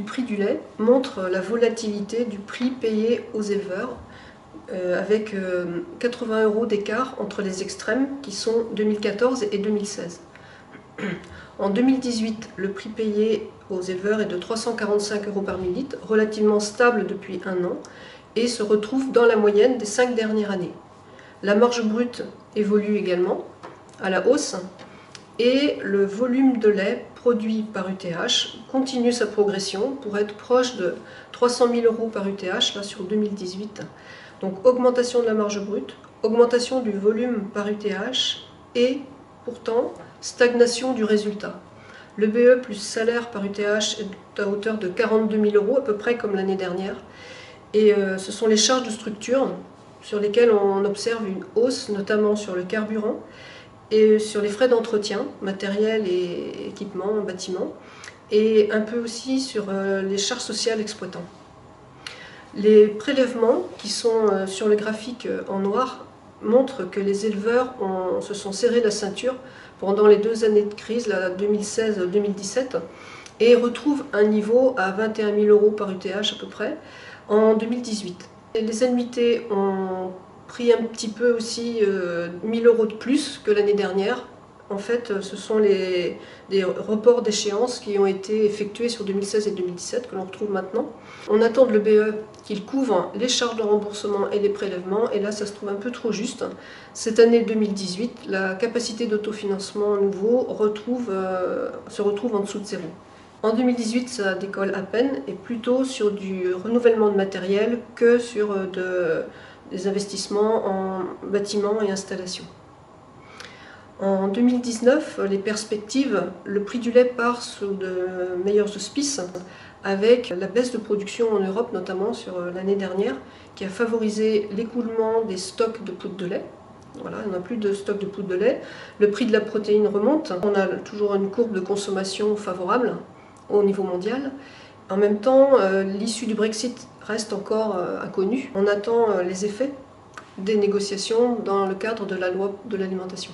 prix du lait montre la volatilité du prix payé aux éleveurs, avec 80 € d'écart entre les extrêmes qui sont 2014 et 2016. En 2018, le prix payé aux éleveurs est de 345 € par millilitre, relativement stable depuis un an, et se retrouve dans la moyenne des 5 dernières années. La marge brute évolue également à la hausse, et le volume de lait produit par UTH continue sa progression pour être proche de 300 000 € par UTH là, sur 2018. Donc augmentation de la marge brute, augmentation du volume par UTH et pourtant stagnation du résultat. Le BE plus salaire par UTH est à hauteur de 42 000 € à peu près comme l'année dernière. Et ce sont les charges de structure sur lesquelles on observe une hausse, notamment sur le carburant, et sur les frais d'entretien, matériel et équipement, bâtiment, et un peu aussi sur les charges sociales exploitants. Les prélèvements qui sont sur le graphique en noir montrent que les éleveurs se sont serrés la ceinture pendant les 2 années de crise, 2016-2017, et retrouvent un niveau à 21 000 € par UTH à peu près en 2018. Et les annuités ont pris un petit peu aussi 1 000 € de plus que l'année dernière. En fait, ce sont des reports d'échéance qui ont été effectués sur 2016 et 2017 que l'on retrouve maintenant. On attend de l'EBE qu'il couvre les charges de remboursement et les prélèvements, et là ça se trouve un peu trop juste. Cette année 2018, la capacité d'autofinancement nouveau se retrouve en dessous de zéro. En 2018, ça décolle à peine, et plutôt sur du renouvellement de matériel que sur des investissements en bâtiments et installations. En 2019, les perspectives, le prix du lait part sous de meilleurs auspices, avec la baisse de production en Europe, notamment sur l'année dernière, qui a favorisé l'écoulement des stocks de poudre de lait. Voilà, il n'y en a plus de stock de poudre de lait. Le prix de la protéine remonte. On a toujours une courbe de consommation favorable au niveau mondial. En même temps, l'issue du Brexit reste encore inconnue. On attend les effets des négociations dans le cadre de la loi de l'alimentation.